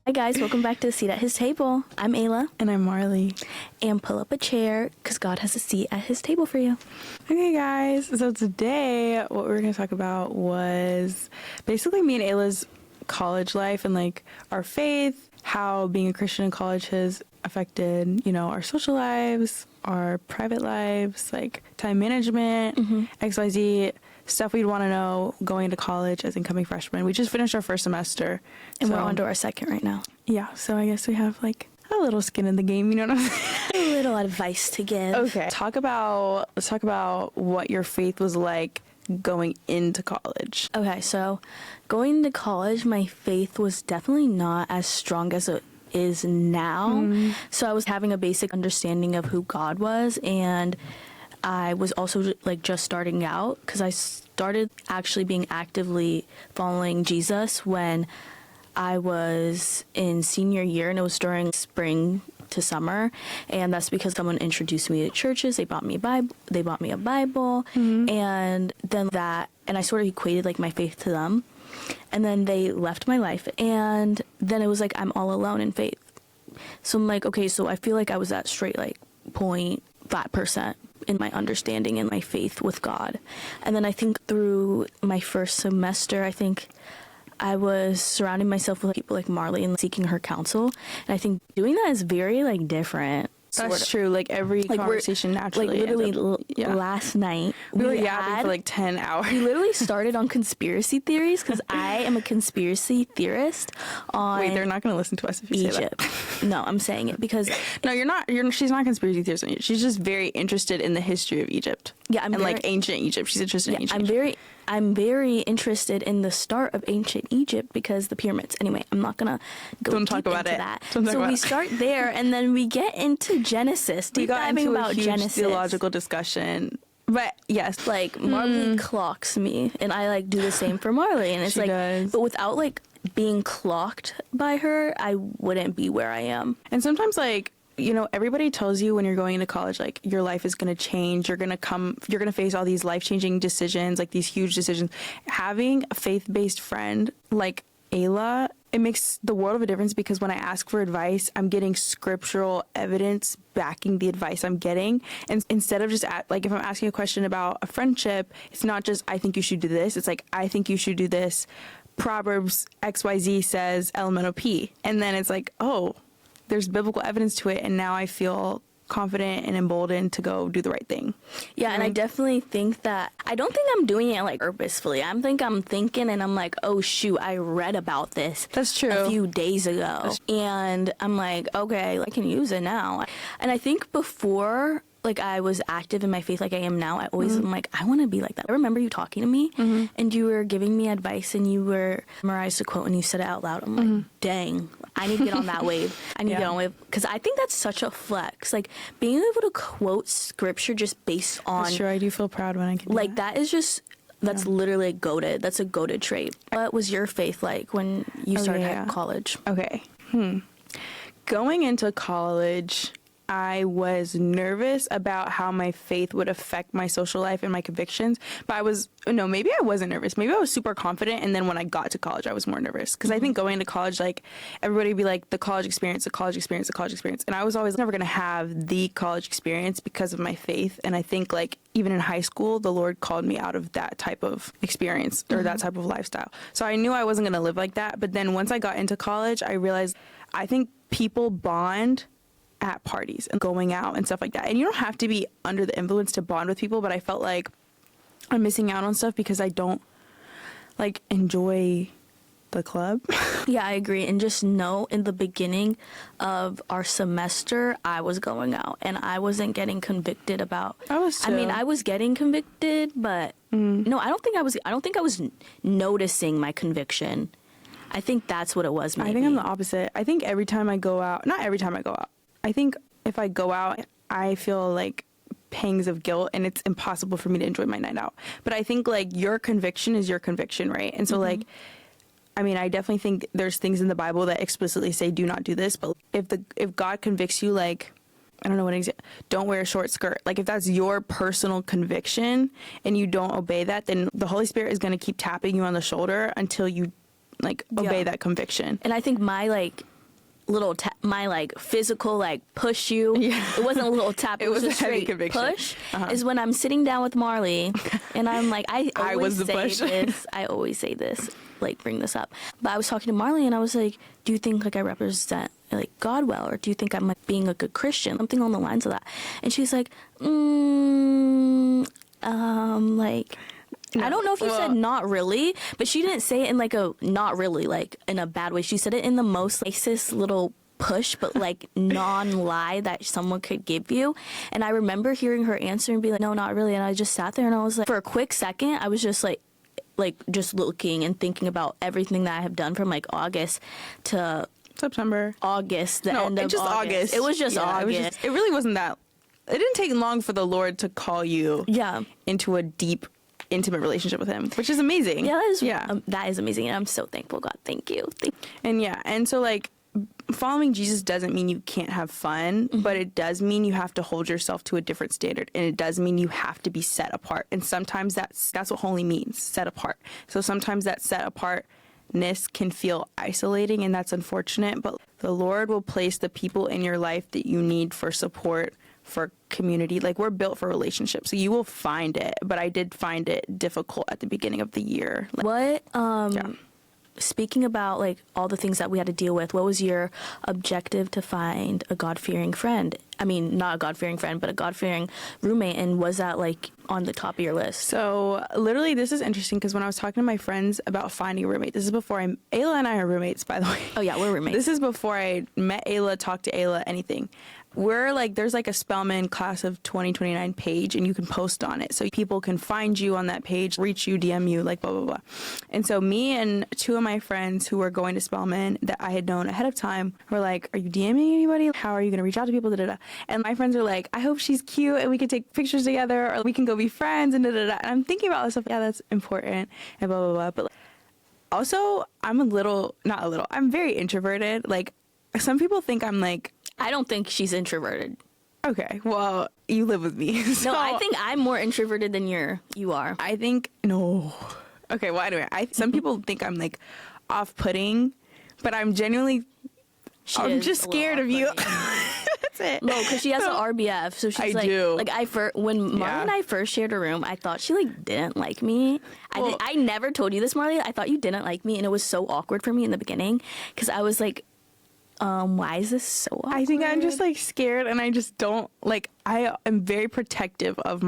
Hi guys, welcome back to the Seat at His Table. I'm Ayla. And I'm Marley. And pull up a chair, because God has a seat at His table for you. Okay guys, so today what we were going to talk about was basically me and Ayla's college life and like our faith, how being a Christian in college has affected, our social lives, our private lives, like time management, XYZ, stuff we'd want to know going into college as incoming freshmen. We just finished our first semester. And we're on to our second right now. Yeah, so I guess we have like a little skin in the game, you know what I'm saying? A little advice to give. Okay. Let's talk about what your faith was like going into college. Okay, so going to college, my faith was definitely not as strong as it is now. So I was having a basic understanding of who God was, and I was also like just starting out because I started actually being actively following Jesus when I was in senior year, and it was during spring to summer, and that's because someone introduced me to churches. They bought me a Bible, and then I sort of equated like my faith to them, and then they left my life, and then it was like I'm all alone in faith. So I'm like, okay, so I feel like I was at straight like 0.5% in my understanding and my faith with God. And then I think through my first semester, I think I was surrounding myself with people like Marley and seeking her counsel. And I think doing that is very like different. That's true. Like every conversation naturally. Like literally last night we were yapping for like 10 hours. We literally started on conspiracy theories because I am a conspiracy theorist on Wait, they're not going to listen to us if you Egypt. say that. No, I'm saying it because No, you're not. She's not a conspiracy theorist on Egypt. She's just very interested in the history of Egypt. Yeah, like ancient Egypt. She's interested in ancient Egypt. I'm very interested in the start of ancient Egypt because the pyramids. Anyway, I'm not gonna go Don't deep talk about into it. that. Don't talk so about we it. start there, and then we get into Genesis. We Deep got diving into about a huge Genesis. theological discussion. But yes, Like Marley clocks me, and I like do the same for Marley, and it's She like, does. but without like being clocked by her, I wouldn't be where I am. And sometimes, like, everybody tells you when you're going into college, like, your life is going to change. You're going to face all these life-changing decisions, like these huge decisions. Having a faith-based friend like Ayla, it makes the world of a difference because when I ask for advice, I'm getting scriptural evidence backing the advice I'm getting. And instead of just if I'm asking a question about a friendship, it's not just, I think you should do this. It's like, I think you should do this. Proverbs XYZ says LMNOP. And then it's like, oh, there's biblical evidence to it, and now I feel confident and emboldened to go do the right thing. Yeah, and I definitely think that I don't think I'm doing it like purposefully. I'm thinking and I'm like, oh shoot, I read about this. That's true. A few days ago, and I'm like, okay, I can use it now. And I think before, like, I was active in my faith like I am now, I always am like, I want to be like that. I remember you talking to me, and you were giving me advice, and you were memorized a quote, and you said it out loud. I'm like, dang, I need to get on that wave. I need to get on wave, because I think that's such a flex. Like, being able to quote scripture just based on... That's true. I do feel proud when I can do like, that is just... That's literally goated. That's a goated trait. What was your faith like when you started at college? Okay. Going into college, I was nervous about how my faith would affect my social life and my convictions. But maybe I wasn't nervous. Maybe I was super confident. And then when I got to college, I was more nervous. Because I think going into college, like, everybody would be like, the college experience, the college experience, the college experience. And I was always never going to have the college experience because of my faith. And I think, like, even in high school, the Lord called me out of that type of experience or that type of lifestyle. So I knew I wasn't going to live like that. But then once I got into college, I realized I think people bond at parties and going out and stuff like that. And you don't have to be under the influence to bond with people, but I felt like I'm missing out on stuff because I don't like enjoy the club. Yeah, I agree. And just know in the beginning of our semester, I was going out and I wasn't getting convicted about... I was too. I mean, I was getting convicted, but no, I don't think I was noticing my conviction. I think that's what it was, maybe. I think I'm the opposite. I think every time I go out, not every time I go out, I think if I go out, I feel like pangs of guilt and it's impossible for me to enjoy my night out. But I think like your conviction is your conviction, right? And so like, I mean, I definitely think there's things in the Bible that explicitly say do not do this. But if God convicts you, like, I don't know what example, don't wear a short skirt. Like if that's your personal conviction and you don't obey that, then the Holy Spirit is going to keep tapping you on the shoulder until you like obey that conviction. And I think my like little my like physical like push you. Yeah. It wasn't a little tap. It was a a heavy straight conviction. push. Is when I'm sitting down with Marley, and I'm like, I was always the say push. this. I always say this, like bring this up. But I was talking to Marley, and I was like, do you think like I represent like God well, or do you think I'm like being a good Christian? Something along the lines of that. And she's like, like. No. I don't know if you said not really, but she didn't say it in like a not really, like in a bad way. She said it in the most nicest little push, but like non-lie that someone could give you. And I remember hearing her answer and be like, no, not really. And I just sat there and I was like, for a quick second, I was just like just looking and thinking about everything that I have done from like August to September. August, the end of just August. It was just Yeah, August. It really wasn't that. It didn't take long for the Lord to call you Yeah. into a deep, intimate relationship with Him, which is amazing. Yeah, that is, yeah. that is amazing. And I'm so thankful, God. Thank you. And so like following Jesus doesn't mean you can't have fun, but it does mean you have to hold yourself to a different standard, and it does mean you have to be set apart. And sometimes that's what holy means, set apart. So sometimes that set apartness can feel isolating, and that's unfortunate, but the Lord will place the people in your life that you need for support, for community. Like, we're built for relationships, so you will find it, but I did find it difficult at the beginning of the year. What speaking about like all the things that we had to deal with, what was your objective to find a God-fearing friend? I mean, not a God-fearing friend, but a God-fearing roommate. And was that like on the top of your list? So literally, this is interesting because when I was talking to my friends about finding a roommate, this is before Ayla and I are roommates, by the way. Oh yeah, we're roommates. This is before I met Ayla, talked to Ayla, anything. We're like, there's like a Spelman class of 2029 page, and you can post on it. So people can find you on that page, reach you, DM you, like blah, blah, blah. And so me and two of my friends who were going to Spelman that I had known ahead of time were like, are you DMing anybody? How are you going to reach out to people? Da, da, da. And my friends are like, I hope she's cute and we can take pictures together, or we can go be friends, and da, da, da. And I'm thinking about this stuff. Yeah, that's important, and blah, blah, blah. But also, I'm I'm very introverted. Like, some people think I'm like, I don't think she's introverted. okay, well, you live with me. So No, I think I'm more introverted than you are. I think, no. Okay, well, anyway, some people think I'm like off-putting, but I'm genuinely, I'm is just a little scared of you. off-putting. That's it. No, because she has an RBF, so she's I like, do. like when Marley Yeah. and I first shared a room, I thought she like didn't like me. Well- I never told you this, Marley. I thought you didn't like me, and it was so awkward for me in the beginning because I was like, why is this so awkward? I think I'm just like scared, and I just don't like. I am very protective of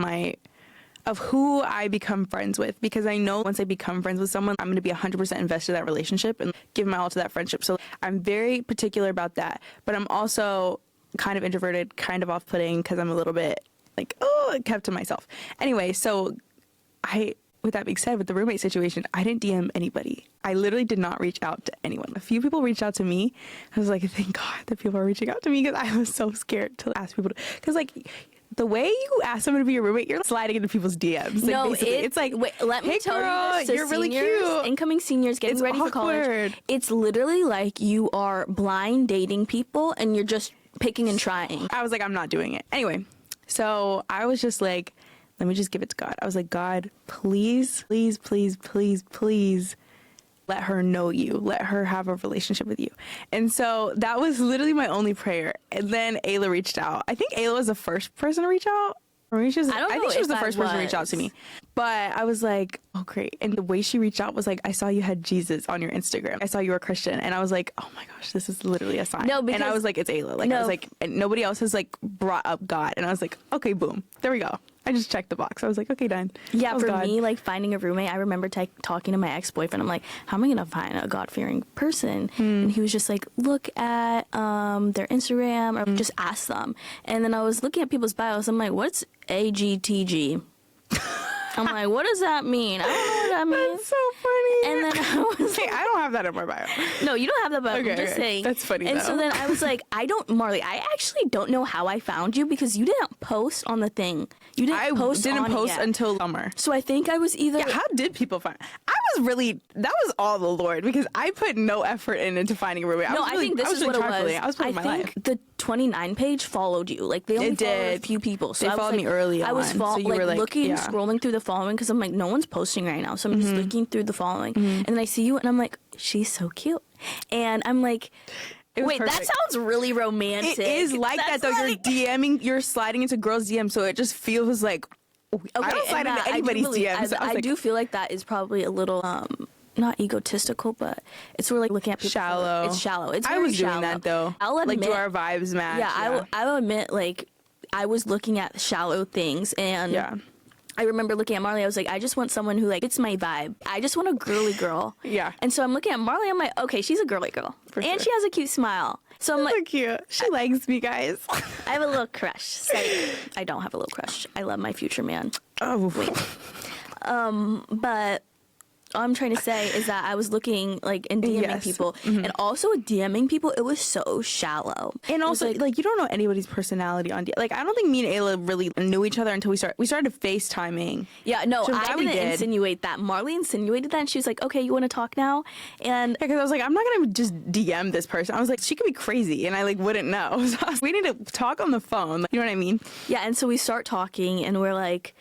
who I become friends with, because I know once I become friends with someone, I'm going to be 100% invested in that relationship and give my all to that friendship. So I'm very particular about that. But I'm also kind of introverted, kind of off-putting, because I'm a little bit like, kept to myself. Anyway, so with that being said, with the roommate situation, I didn't DM anybody. I literally did not reach out to anyone. A few people reached out to me. I was like, thank God that people are reaching out to me, because I was so scared to ask people to, because like the way you ask someone to be your roommate, you're sliding into people's DMs. Like, No, basically. It's like, wait, let me hey, tell girl, you this. To you're really seniors, cute. Incoming seniors getting It's ready for awkward. college. It's literally like you are blind dating people, and you're just picking and trying. I was like, I'm not doing it. Anyway, so I was just like, let me just give it to God. I was like, God, please, please, please, please, please let her know you. Let her have a relationship with you. And so that was literally my only prayer. And then Ayla reached out. I think Ayla was the first person to reach out. Or maybe I think she was the first person to reach out to me. But I was like, oh, great. And the way she reached out was like, I saw you had Jesus on your Instagram. I saw you were a Christian. And I was like, oh my gosh, this is literally a sign. No, and I because- was like, it's Ayla. Like, No. I was like, and nobody else has like brought up God. And I was like, okay, boom. There we go. I just checked the box. I was like, okay, done. Yeah, That was for God. me, like finding a roommate, I remember talking to my ex-boyfriend. I'm like, how am I gonna find a God-fearing person? And he was just like, look at their Instagram, or just ask them. And then I was looking at people's bios. I'm like, what's AGTG? I'm like, what does that mean? I don't know what that means. That's so funny. And then I was hey, I don't have that in my bio. No, you don't have that, but Okay, I'm just okay. saying. That's funny, And though. so then I was like, Marley, I actually don't know how I found you, because you didn't post on the thing. You didn't I post didn't on it post yet. until summer. So I think I was either... Yeah, how did people find? That was all the Lord, because I put no effort into finding a roommate. No, I think this is what it was. I was putting my think life. the 29 page followed you. Like, they only It followed a did. few people. So They I was followed like, me early I was on, so you were like, looking, yeah. scrolling through the following, because I'm like, no one's posting right now. So I'm just looking through the following. And then I see you, and I'm like, she's so cute. And I'm like, It was Wait, perfect. that sounds really romantic. It is like that, though. Like, You're sliding into girls' DMs, so it just feels like, I don't slide into anybody's DMs. I do feel like that is probably a little, not egotistical, but it's sort of like looking at people. Shallow. It's shallow. It's I very was doing shallow. that, though. I'll admit, like, do our vibes match? Yeah, I will admit, like, I was looking at shallow things, and Yeah. I remember looking at Marley. I was like, I just want someone who, like, it's my vibe. I just want a girly girl. Yeah. And so I'm looking at Marley. I'm like, okay, she's a girly girl, For and sure. she has a cute smile. So I'm So like, cute. She likes me, guys. I have a little crush. So I don't have a little crush. I love my future man. Oh. But all I'm trying to say is that I was looking, like, and DMing Yes. people, and also DMing people, it was so shallow. And It was also, like, you don't know anybody's personality on like, I don't think me and Ayla really knew each other until we started FaceTiming. yeah, no, So I that we didn't did. insinuate that. Marley insinuated that, and she was like, okay, you want to talk now? And Yeah, because I was like, I'm not gonna just DM this person. I was like, she could be crazy, and I like wouldn't know. So I was, we need to talk on the phone. You know what I mean? yeah, and so we start talking, and we're like,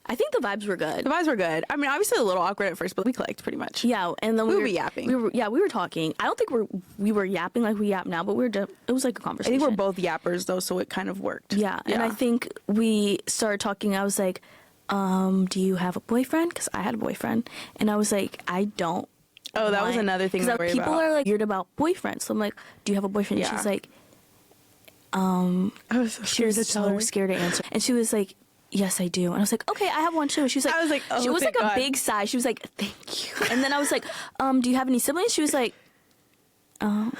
I think the vibes were good. The vibes were good. I mean, obviously a little awkward at first, but we clicked pretty much. Yeah, and then We we were yapping. We were talking. I don't think we were yapping like we yap now, but it was like a I conversation. think we're both yappers though, so it kind of worked. Yeah, and I think we started talking. I was like, do you have a boyfriend? Because I had a boyfriend, and I was like, I don't. Oh, that was another thing to worry people about. are like weird about boyfriends. So I'm like, do you have a boyfriend? Yeah. And she's like, I was so she scared was to tell her. so scared to answer, and she was like, yes, I do. And I was like, okay, I have one too. She was like, I was like, oh, she was like thank a God. big sigh. She was like, thank you. And then I was like, do you have any siblings? She was like, I'm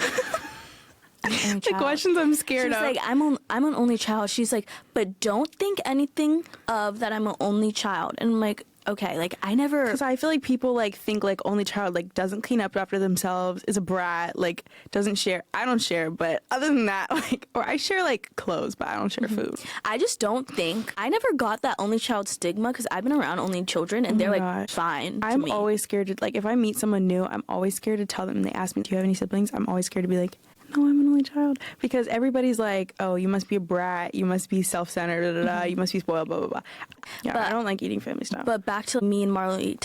an only The child. questions I'm She scared was of. like, I'm an only child. She's like, but don't think anything of that I'm an only child. And I'm like, okay, like I never. Because I feel like people like think like only child like doesn't clean up after themselves, is a brat, like doesn't share. I don't share, but other than that, like, or I share like clothes, but I don't share food. I just don't think I never got that only child stigma because I've been around only children and they're like gosh. fine. To I'm me. always scared to like if I meet someone new, I'm always scared to tell them. They ask me, "Do you have any siblings?" I'm always scared to be like, "No, I'm an only child," because everybody's like, "Oh, you must be a brat. You must be self-centered. Da, da, da, You must be spoiled." Blah blah blah. Yeah, But- I don't like eating family stuff. But back to me and Marley.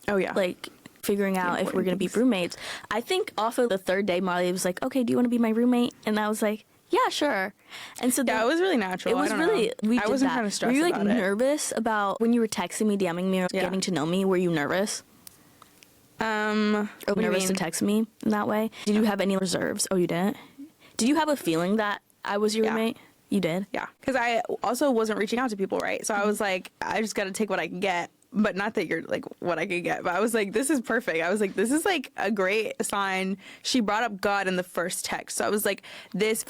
Oh yeah, Like figuring out if we're important gonna be things. roommates. I think off of the third day, Marley was like, "Okay, do you want to be my roommate?" And I was like, "Yeah, sure." And so yeah, then it was really natural. it was I don't really know. we I did wasn't that. kind of stressed Were you like about it. nervous about when you were texting me, DMing me, or Yeah. getting to know me? Were you nervous? What Or do you nervous to mean? text me in that way? Did you have any reserves? Oh, you didn't? Did you have a feeling that I was your Yeah. roommate? You did? Yeah, because I also wasn't reaching out to people, right? So I was like, I just got to take what I can get. But not that you're like what I could get. But I was like, this is perfect. I was like, this is like a great sign. She brought up God in the first text. So I was like, this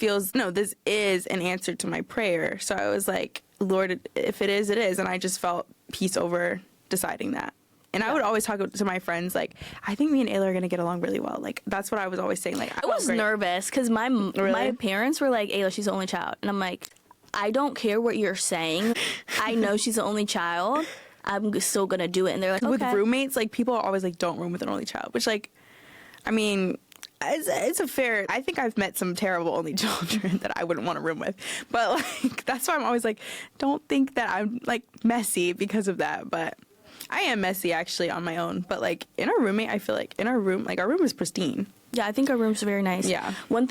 is an answer to my prayer. So I was like, Lord, if it is, it is. And I just felt peace over deciding that. And I would always talk to my friends, like, I think me and Ayla are going to get along really well. Like, that's what I was always saying. Like, I was nervous because my Really? parents were like, Ayla, she's the only child. And I'm like, I don't care what you're saying. I know she's the only child. I'm still going to do it. And they're like, okay. With roommates, like, people are always like, don't room with an only child. Which, like, I mean, it's a fair. I think I've met some terrible only children that I wouldn't want to room with. But, like, that's why I'm always like, don't think that I'm, like, messy because of that. But I am messy, actually, on my own. But, like, in our roommate, I feel like in our room, like, our room is pristine. Yeah, I think our room's very nice. Yeah. One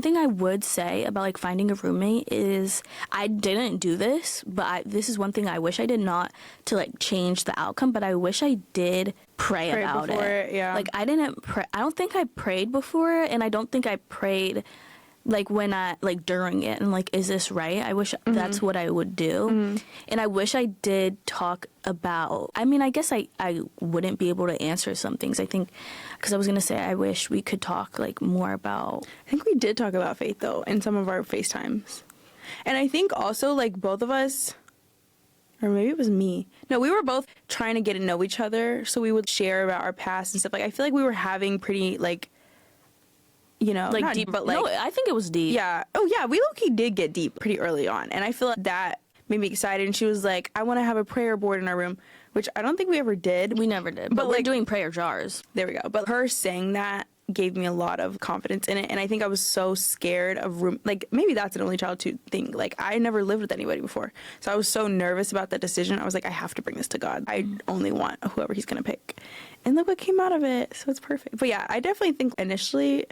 thing I would say about like finding a roommate is I didn't do this, but this is one thing I wish I did, not to like change the outcome, but I wish I did pray about before it. yeah. Like I didn't pray. I don't think I prayed before, and I don't think I prayed like when I like during it and like, is this right? I wish that's what I would do. And I wish I did talk about, I mean, I guess I wouldn't be able to answer some things. I think, because I was going to say, I wish we could talk like more about. I think we did talk about faith, though, in some of our FaceTimes. And I think also, like, both of us, or maybe it was me. No, we were both trying to get to know each other, so we would share about our past and stuff. Like, I feel like we were having pretty, like, you know, Like not deep, but like, no, I think it was deep. yeah. Oh, yeah, we low-key did get deep pretty early on. And I feel like that made me excited. And she was like, I want to have a prayer board in our room, which I don't think we ever did. We never did, but we're like, doing prayer jars. there we go. But her saying that gave me a lot of confidence in it. And I think I was so scared of room. Like, maybe that's an only child too thing. Like, I never lived with anybody before. So I was so nervous about that decision. I was like, I have to bring this to God. I only want whoever he's going to pick. And look what came out of it. So it's perfect. But yeah, I definitely think initially,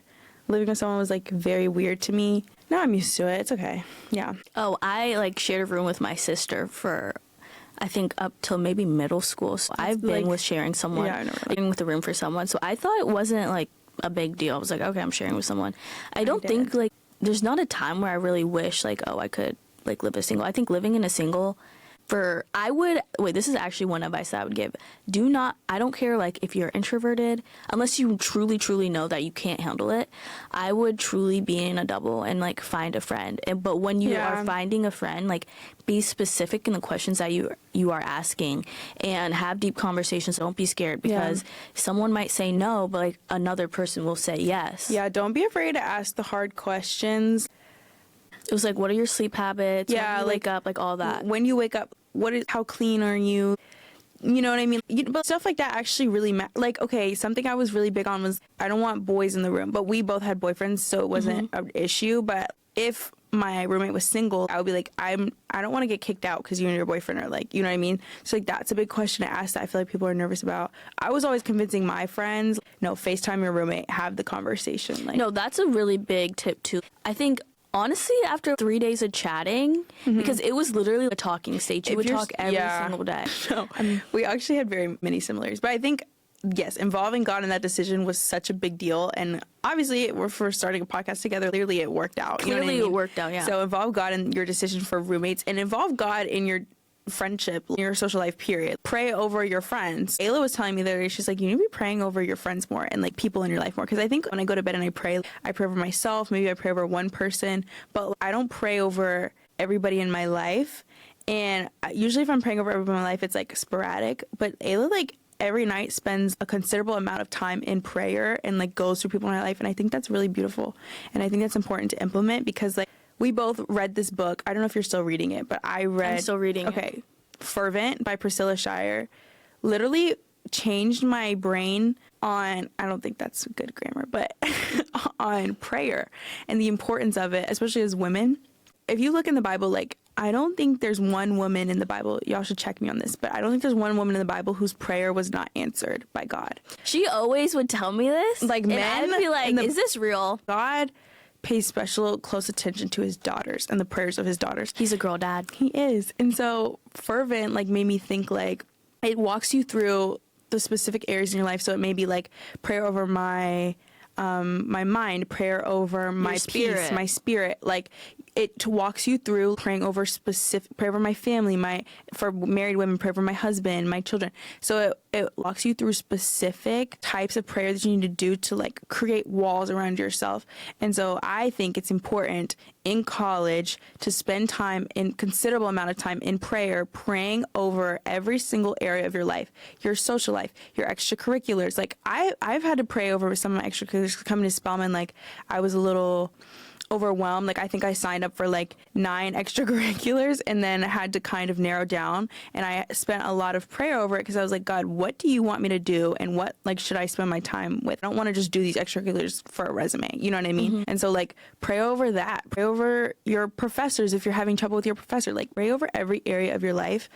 living with someone was like very weird to me. Now I'm used to it. It's okay. Yeah. Oh, I like shared a room with my sister for I think up till maybe middle school. So I've been like- with sharing someone, Yeah, I know. living with a room for someone. So I thought it wasn't like a big deal. I was like, okay, I'm sharing with someone. I don't think did. like there's not a time where I really wish like, oh, I could like live a single. I think living in a single this is actually one advice that I would give. I don't care like if you're introverted, unless you truly know that you can't handle it. I would truly be in a double and like find a friend. But when you are finding a friend, like be specific in the questions that you are asking and have deep conversations. Don't be scared because someone might say no, but like another person will say yes. Yeah, don't be afraid to ask the hard questions. It was like, what are your sleep habits? Yeah, when you like wake up, like all that. When you wake up, how clean are you? You know what I mean? But stuff like that actually really like, okay, something I was really big on was I don't want boys in the room, but we both had boyfriends, so it wasn't an issue. But if my roommate was single, I would be like, I don't want to get kicked out because you and your boyfriend are like, you know what I mean? So like that's a big question to ask that I feel like people are nervous about. I was always convincing my friends, no, FaceTime your roommate, have the conversation. Like, no, that's a really big tip too. I think honestly, after 3 days of chatting, because it was literally a talking stage, you would talk every single day. No, we actually had very many similarities, but I think, yes, involving God in that decision was such a big deal. And obviously, we're for starting a podcast together. Clearly, it worked out. Clearly, you know what I mean? it worked out, yeah. So involve God in your decision for roommates and involve God in your friendship, your social life, period. Pray over your friends. Ayla was telling me the other day, she's like, you need to be praying over your friends more and like people in your life more. Because I think when I go to bed and I pray over myself, maybe I pray over one person, but I don't pray over everybody in my life. And usually if I'm praying over everybody in my life, it's like sporadic. But Ayla, like, every night spends a considerable amount of time in prayer and like goes through people in her life. And I think that's really beautiful. And I think that's important to implement because like we both read this book. I don't know if you're still reading it, but I'm still reading it. Okay. Fervent by Priscilla Shirer literally changed my brain on, I don't think that's good grammar, but on prayer and the importance of it, especially as women. If you look in the Bible, like, I don't think there's one woman in the Bible, y'all should check me on this, but I don't think there's one woman in the Bible whose prayer was not answered by God. She always would tell me this. Like, and men I'd be like, in the- is this real? God pays special close attention to his daughters and the prayers of his daughters. He's a girl dad. He is. And so Fervent like made me think like it walks you through the specific areas in your life. So it may be like prayer over my mind, prayer over my peace, my spirit. Like it walks you through praying over prayer over my family, for married women, pray over my husband, my children. So it walks you through specific types of prayer that you need to do to like create walls around yourself. And so I think it's important in college to spend considerable amount of time in prayer, praying over every single area of your life, your social life, your extracurriculars. Like I've had to pray over some of my extracurriculars coming to Spelman. Like I was a little overwhelmed. Like I think I signed up for like 9 extracurriculars and then had to kind of narrow down, and I spent a lot of prayer over it because I was like, God, what do you want me to do and what like should I spend my time with? I don't want to just do these extracurriculars for a resume, you know what I mean? And so like pray over that, pray over your professors if you're having trouble with your professor, like pray over every area of your life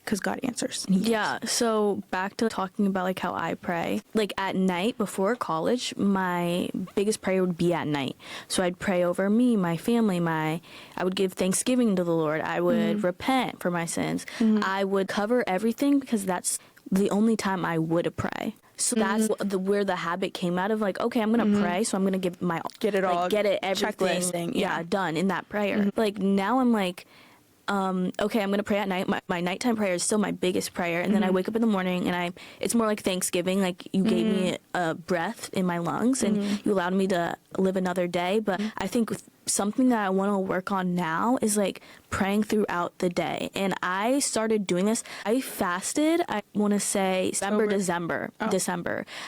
because God answers. Yeah, so back to talking about like how I pray. Like at night before college, my biggest prayer would be at night. So I'd pray over me, my family, I would give thanksgiving to the Lord. I would repent for my sins. I would cover everything because that's the only time I would pray. So that's where the habit came out of, like, okay, I'm going to pray, so I'm going to give get it all, everything done in that prayer. Like now I'm like, okay, I'm going to pray at night. My nighttime prayer is still my biggest prayer. And then I wake up in the morning and it's more like Thanksgiving. Like you gave me a breath in my lungs and you allowed me to live another day. But I think something that I want to work on now is like praying throughout the day. And I started doing this. I fasted, I want to say December.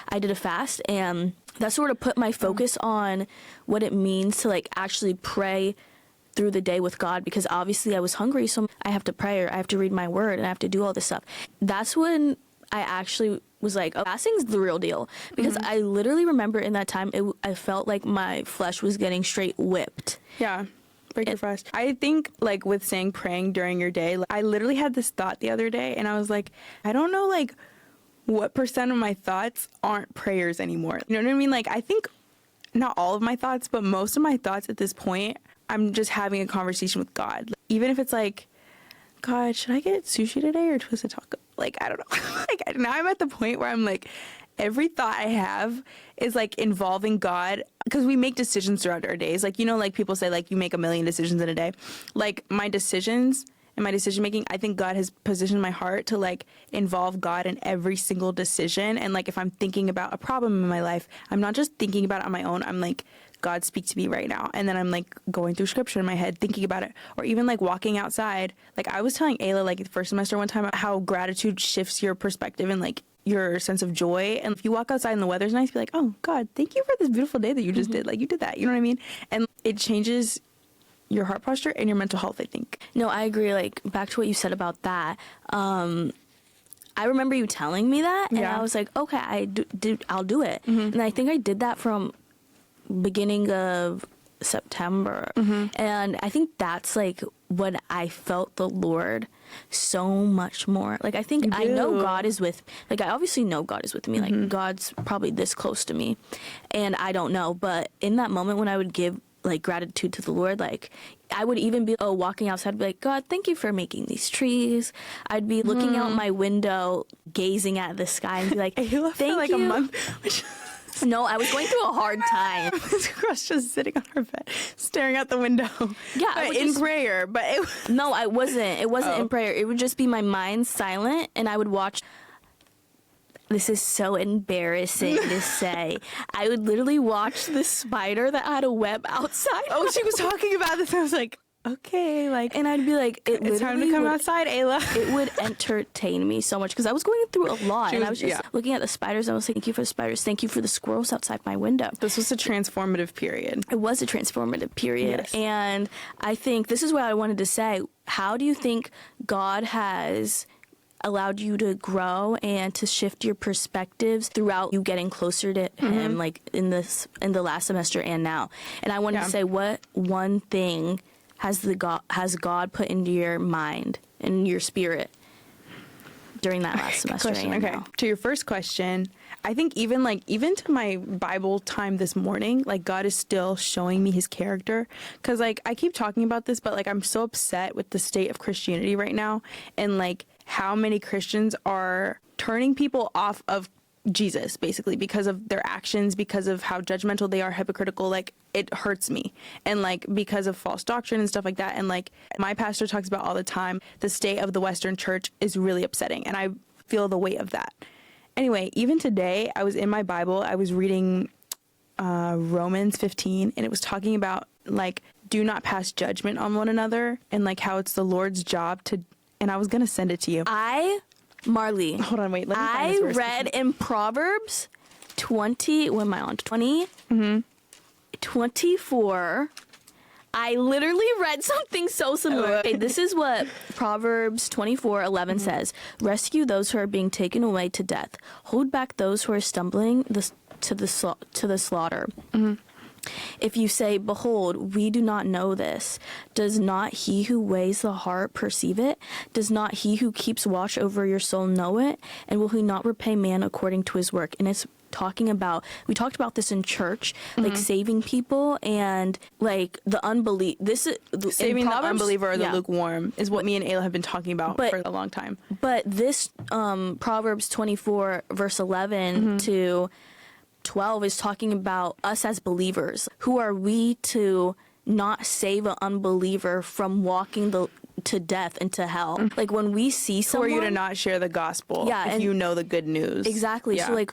I did a fast, and that sort of put my focus on what it means to like actually pray through the day with God, because obviously I was hungry, so I have to pray, or I have to read my word, and I have to do all this stuff. That's when I actually was like, oh, fasting's the real deal, because I literally remember in that time, I felt like my flesh was getting straight whipped. Yeah. Break your fast. I think like with saying praying during your day, I literally had this thought the other day, and I was like, I don't know like what % of my thoughts aren't prayers anymore. You know what I mean? Like I think not all of my thoughts, but most of my thoughts at this point, I'm just having a conversation with God. Even if it's like, God, should I get sushi today or twisted taco? Like, I don't know. Like, now I'm at the point where I'm like, every thought I have is like involving God, because we make decisions throughout our days. Like, you know, like people say, like, you make a million decisions in a day. Like, my decisions and my decision making, I think God has positioned my heart to like involve God in every single decision. And like, if I'm thinking about a problem in my life, I'm not just thinking about it on my own. I'm like, God, speak to me right now. And then I'm like going through scripture in my head, thinking about it. Or even like walking outside. Like, I was telling Ayla, like, the first semester one time, how gratitude shifts your perspective and like your sense of joy. And if you walk outside and the weather's nice, be like, oh God, thank you for this beautiful day that you just did. Like, you did that. You know what I mean? And it changes your heart posture and your mental health, I think. No, I agree. Like, back to what you said about that. I remember you telling me that, and Yeah. I was like, okay, I'll do it. And I think I did that from beginning of September. And I think that's like when I felt the Lord so much more. Like, I think I know God is with, like, I obviously know God is with me. Like, God's probably this close to me, and I don't know. But in that moment when I would give like gratitude to the Lord, like, I would even be walking outside, be like, God, thank you for making these trees. I'd be looking out my window, gazing at the sky, and be like, Ayla thank for like you. a month. No, I was going through a hard time. This girl's just sitting on her bed, staring out the window. Yeah, I but would in just- prayer. But it No, I wasn't. It wasn't in prayer. It would just be my mind silent, and I would watch. This is so embarrassing to say. I would literally watch the spider that had a web outside. Oh, she was talking about this. I was like, okay, like, And I'd be like, it's time to come outside, Ayla. It would entertain me so much because I was going through a lot. She And was- I was just yeah. looking at the spiders. And I was like, thank you for the spiders. Thank you for the squirrels outside my window. This was a transformative period. It was a transformative period. Yes. And I think this is what I wanted to say. How do you think God has allowed you to grow and to shift your perspectives throughout you getting closer to him, like in the last semester and now? And I wanted Yeah. to say, what one thing has God put into your mind and your spirit during that last semester? Question. and Okay. now? To your first question, I think even to my Bible time this morning, like, God is still showing me his character. Cause like, I keep talking about this, but like, I'm so upset with the state of Christianity right now. And like, how many Christians are turning people off of Jesus, basically, because of their actions, because of how judgmental they are, hypocritical. Like, it hurts me. And like, because of false doctrine and stuff like that. And like, my pastor talks about all the time, the state of the Western church is really upsetting. And I feel the weight of that. Anyway, even today, I was in my Bible, I was reading Romans 15, and it was talking about like, do not pass judgment on one another, and like how it's the Lord's job to, and I was going to send it to you. Marley. Hold on, wait. Let me find I this verse. read in Proverbs 20, what am I on? 20? 24. I literally read something so similar. Okay, this is what Proverbs 24:11 says. Rescue those who are being taken away to death. Hold back those who are stumbling to the slaughter. If you say, behold, we do not know this, does not he who weighs the heart perceive it? Does not he who keeps watch over your soul know it? And will he not repay man according to his work? And it's talking about, we talked about this in church, like saving people and like the unbelief. This is Saving in the Proverbs, unbeliever or the yeah. lukewarm is what me and Ayla have been talking about But- for a long time. But this Proverbs 24 verse 11 to 12 is talking about us as believers. Who are we to not save an unbeliever from walking to death and to hell? Like, when we see Who someone, are you to not share the gospel Yeah, if and- you know the good news? exactly. Yeah. So like,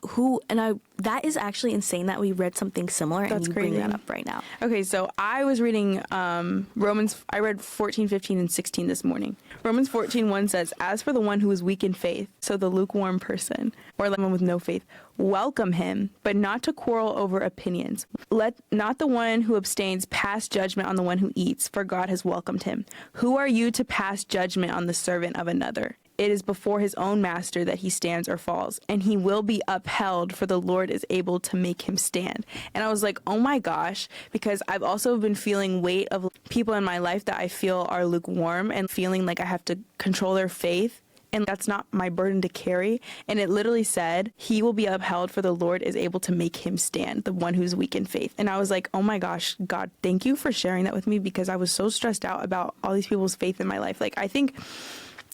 that is actually insane that we read something similar That's and you bring crazy. that up right now. Okay, so I was reading Romans, I read 14, 15, and 16 this morning. Romans 14:1 says, as for the one who is weak in faith, so the lukewarm person, or the one with no faith, welcome him, but not to quarrel over opinions. Let not the one who abstains pass judgment on the one who eats, for God has welcomed him. Who are you to pass judgment on the servant of another? It is before his own master that he stands or falls, and he will be upheld, for the Lord is able to make him stand. And I was like, oh my gosh, because I've also been feeling weight of people in my life that I feel are lukewarm and feeling like I have to control their faith and that's not my burden to carry. And it literally said, he will be upheld, for the Lord is able to make him stand, the one who's weak in faith. And I was like, oh my gosh, God, thank you for sharing that with me, because I was so stressed out about all these people's faith in my life. Like, I think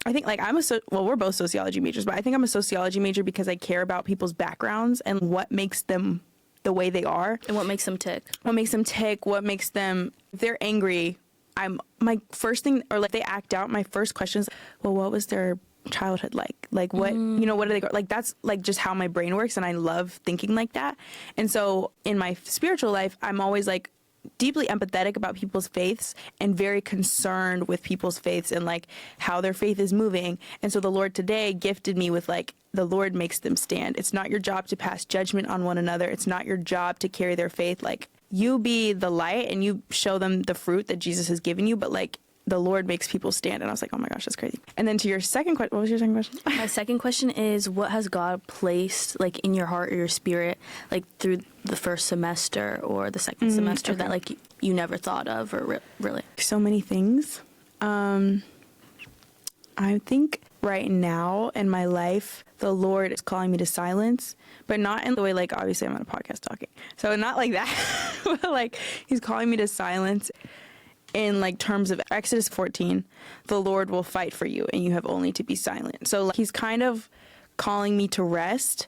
like we're both sociology majors, but I think I'm a sociology major because I care about people's backgrounds and what makes them the way they are. And what makes them tick. What makes them, if they're angry, my first thing, or like they act out, my first question is, well, what was their childhood like what, what do they go, like that's like just how my brain works, and I love thinking like that. And so in my spiritual life, I'm always like deeply empathetic about people's faiths and very concerned with people's faiths and like how their faith is moving. And so the Lord today gifted me with like, the Lord makes them stand. It's not your job to pass judgment on one another. It's not your job to carry their faith. Like, you be the light and you show them the fruit that Jesus has given you, but like, the Lord makes people stand. And I was like, oh my gosh, that's crazy. And then to your second question, what was your second question? My second question is, what has God placed like in your heart or your spirit, like through the first semester or the second semester that like you never thought of, or really? So many things. I think right now in my life, the Lord is calling me to silence, but not in the way, like, obviously I'm on a podcast talking, so not like that, but like he's calling me to silence in like terms of Exodus 14, the Lord will fight for you and you have only to be silent. So like, he's kind of calling me to rest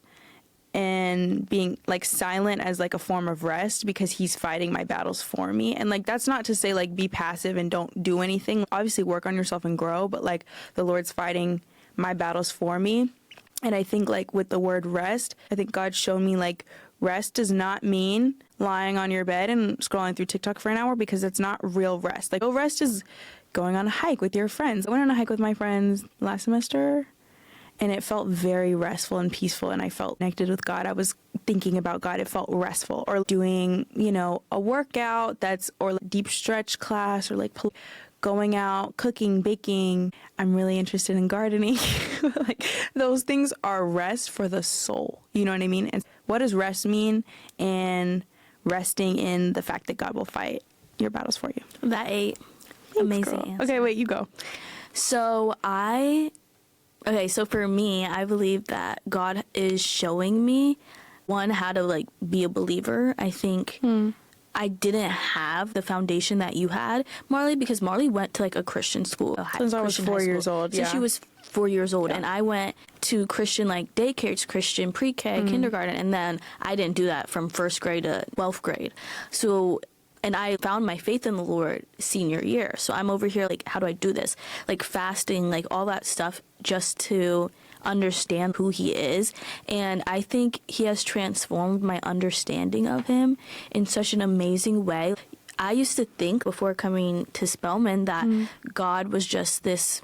and being like silent as like a form of rest, because he's fighting my battles for me. And like, that's not to say like be passive and don't do anything. Obviously work on yourself and grow, but like the Lord's fighting my battles for me. And I think like with the word rest, I think God showed me like rest does not mean lying on your bed and scrolling through TikTok for an hour, because it's not real rest. Like, real rest is going on a hike with your friends. I went on a hike with my friends last semester, and it felt very restful and peaceful, and I felt connected with God. I was thinking about God. It felt restful. Or doing, a workout or like deep stretch class, or like going out, cooking, baking. I'm really interested in gardening. Like, those things are rest for the soul. You know what I mean? And what does rest mean? And resting in the fact that God will fight your battles for you. That ate. Thanks, Amazing girl. answer. Okay, wait, you go. So for me, I believe that God is showing me, one, how to like be a believer. I think I didn't have the foundation that you had, Marley, because Marley went to like a Christian school. Since I was 4 years old, Since she was 4 years old, and I went to Christian like daycare, Christian pre-K, kindergarten, and then I didn't do that from first grade to 12th grade. So, and I found my faith in the Lord senior year. So I'm over here like, how do I do this? Like fasting, like all that stuff, just to understand who he is. And I think he has transformed my understanding of him in such an amazing way. I used to think before coming to Spelman that God was just this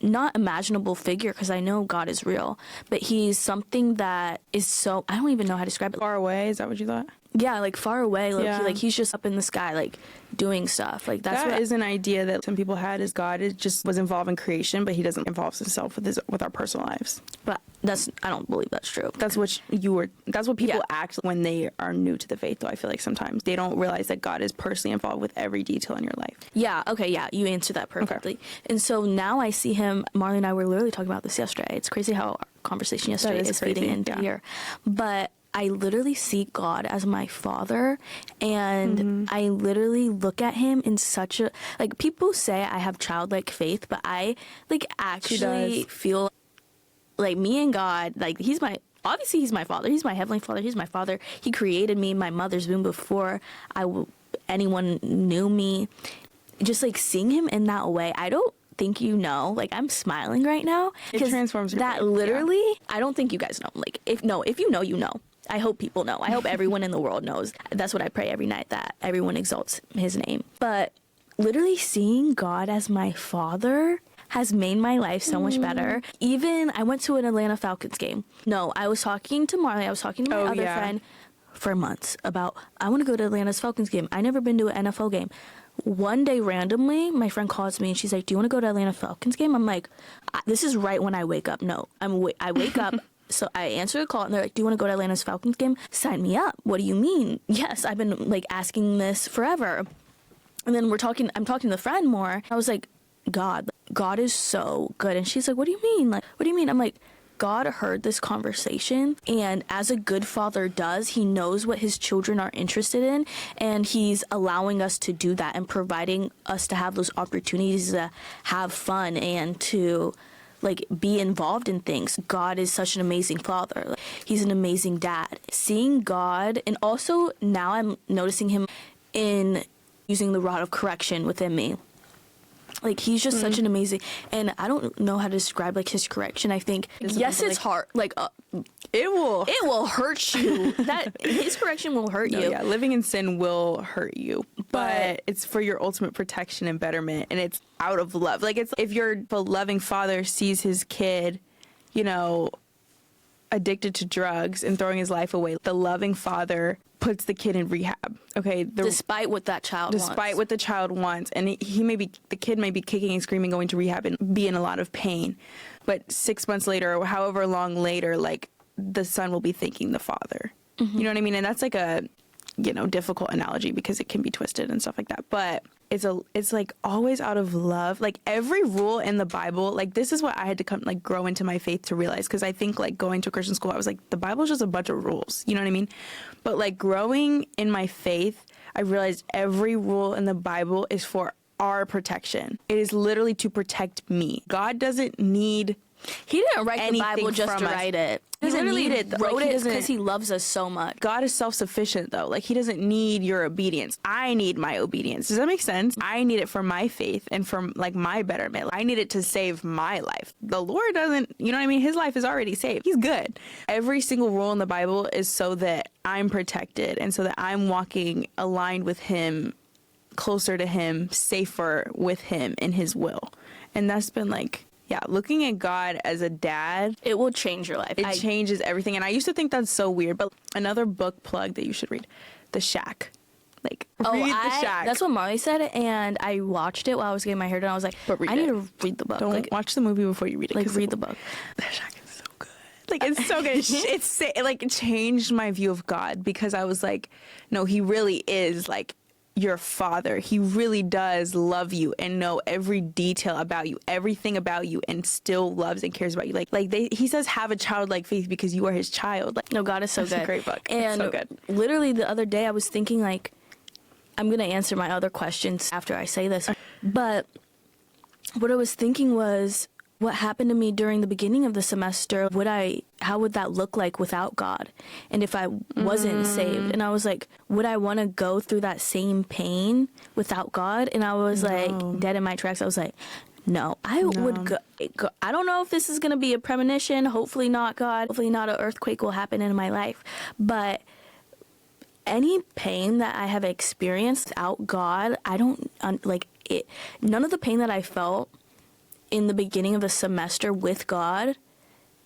not imaginable figure, because I know God is real, but he's something that is so, I don't even know how to describe it. Far away, is that what you thought? Yeah, like far away, like he's just up in the sky, like doing stuff. Like that is an idea that some people had, is God just was involved in creation, but he doesn't involve himself with our personal lives. But I don't believe that's true. That's what people act when they are new to the faith, though. I feel like sometimes they don't realize that God is personally involved with every detail in your life. Yeah, okay, yeah, you answered that perfectly. Okay. And so now I see him, Marley and I were literally talking about this yesterday. It's crazy how our conversation yesterday is feeding into here. But I literally see God as my father, and I literally look at him in such a, like, people say I have childlike faith, but I like actually feel like me and God, like obviously he's my father, he's my heavenly father, he's my father. He created me in my mother's womb before anyone knew me. Just like seeing him in that way, I don't think like I'm smiling right now. It transforms your that faith. Literally, I don't think you guys know. Like if you know, you know. I hope people know. I hope everyone in the world knows. That's what I pray every night, that everyone exalts his name. But literally seeing God as my father has made my life so much better. Even I went to an Atlanta Falcons game. No, I was talking to Marley. I was talking to my other friend for months about, I want to go to Atlanta's Falcons game. I never been to an NFL game. One day randomly, my friend calls me and she's like, do you want to go to Atlanta Falcons game? I'm like, this is right when I wake up. No, I wake up. So I answer the call and they're like, do you want to go to Atlanta's Falcons game? Sign me up. What do you mean? Yes, I've been like asking this forever. And then I'm talking to the friend more. I was like, God, God is so good. And she's like, what do you mean? Like, what do you mean? I'm like, God heard this conversation, and as a good father does, he knows what his children are interested in, and he's allowing us to do that and providing us to have those opportunities to have fun and to like be involved in things. God is such an amazing father. Like, he's an amazing dad. Seeing God, and also now I'm noticing him in using the rod of correction within me. Like, he's just such an amazing, and I don't know how to describe like his correction. I think yes, it's hard. Like It will hurt you. That his correction will hurt you. Yeah, living in sin will hurt you, but it's for your ultimate protection and betterment, and it's out of love. Like, it's if your loving father sees his kid, you know, addicted to drugs and throwing his life away, the loving father puts the kid in rehab. Okay, despite what that child wants. Despite what the child wants, and the kid may be kicking and screaming, going to rehab, and be in a lot of pain. But 6 months later, or however long later, like, the son will be thanking the father. You know what I mean? And that's like a, you know, difficult analogy because it can be twisted and stuff like that. But it's like always out of love. Like, every rule in the Bible, like, this is what I had to come, like, grow into my faith to realize. Because I think, like, going to Christian school, I was like, the Bible is just a bunch of rules. You know what I mean? But, like, growing in my faith, I realized every rule in the Bible is for our protection. It is literally to protect me. God doesn't need He didn't write the Bible just to write it. He literally wrote it because he loves us so much. God is self-sufficient, though. Like, he doesn't need your obedience. I need my obedience. Does that make sense? I need it for my faith and for, like, my betterment. I need it to save my life. The Lord doesn't, you know what I mean? His life is already saved. He's good. Every single rule in the Bible is so that I'm protected and so that I'm walking aligned with him, closer to him, safer with him in his will. And that's been, like, yeah, looking at God as a dad, it will change your life. It changes everything. And I used to think that's so weird, but another book plug that you should read, The Shack. Like, read The Shack. That's what Molly said, and I watched it while I was getting my hair done. I was like, I need to read the book. Don't watch the movie before you read it. Like, read the book. The Shack is so good. Like, it's so good. It changed my view of God, because I was like, no, he really is, like, your father. He really does love you and know every detail about you, everything about you, and still loves and cares about you. He says, have a childlike faith because you are his child. Like, no, God is so good. It's a great book. And it's so good. Literally the other day I was thinking, like, I'm going to answer my other questions after I say this. But what I was thinking was, what happened to me during the beginning of the semester, how would that look like without God? And if I wasn't saved? And I was like, would I want to go through that same pain without God? And I was like, dead in my tracks. I was like, no, would go. I don't know if this is going to be a premonition. Hopefully not, God. Hopefully not an earthquake will happen in my life. But any pain that I have experienced without God, I don't, like it. None of the pain that I felt in the beginning of the semester with God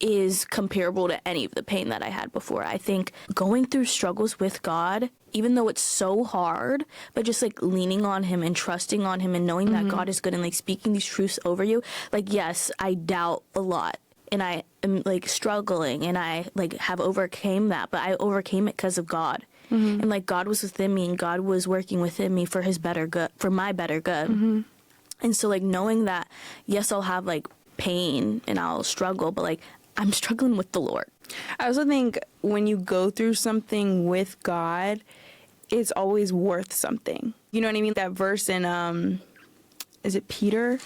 is comparable to any of the pain that I had before. I think going through struggles with God, even though it's so hard, but just like leaning on him and trusting on him and knowing that God is good and like speaking these truths over you. Like, yes, I doubt a lot and I am like struggling and I like have overcame that, but I overcame it because of God. And like God was within me and God was working within me for his better good, for my better good. And so, like, knowing that, yes, I'll have, like, pain and I'll struggle, but, like, I'm struggling with the Lord. I also think when you go through something with God, it's always worth something. You know what I mean? That verse in, is it Peter?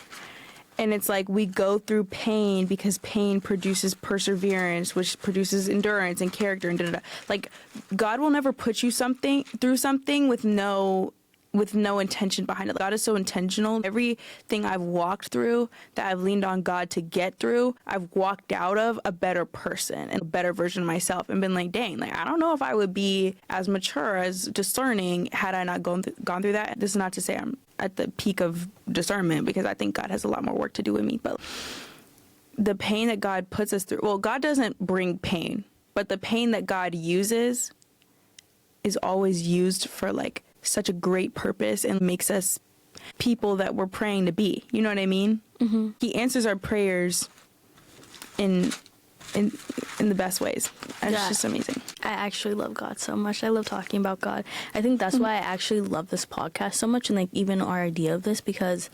And it's like, we go through pain because pain produces perseverance, which produces endurance and character and da-da-da. Like, God will never put you through something with no intention behind it. God is so intentional. Everything I've walked through that I've leaned on God to get through, I've walked out of a better person and a better version of myself and been like, dang, like, I don't know if I would be as mature, as discerning had I not gone through that. This is not to say I'm at the peak of discernment, because I think God has a lot more work to do with me. But the pain that God puts us through, well, God doesn't bring pain, but the pain that God uses is always used for, like, such a great purpose and makes us people that we're praying to be. You know what I mean? He answers our prayers in the best ways. And it's just amazing. I actually love God so much. I love talking about God. I think that's why I actually love this podcast so much, and like even our idea of this, because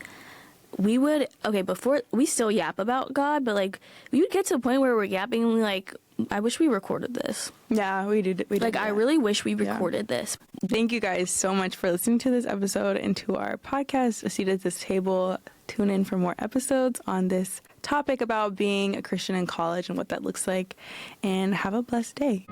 we would, okay, before, we still yap about God, but like, we would get to a point where we're yapping and like, I wish we recorded this. Yeah, we did. Like, I really wish we recorded this. Thank you guys so much for listening to this episode and to our podcast, A Seat at This Table. Tune in for more episodes on this topic about being a Christian in college and what that looks like. And have a blessed day.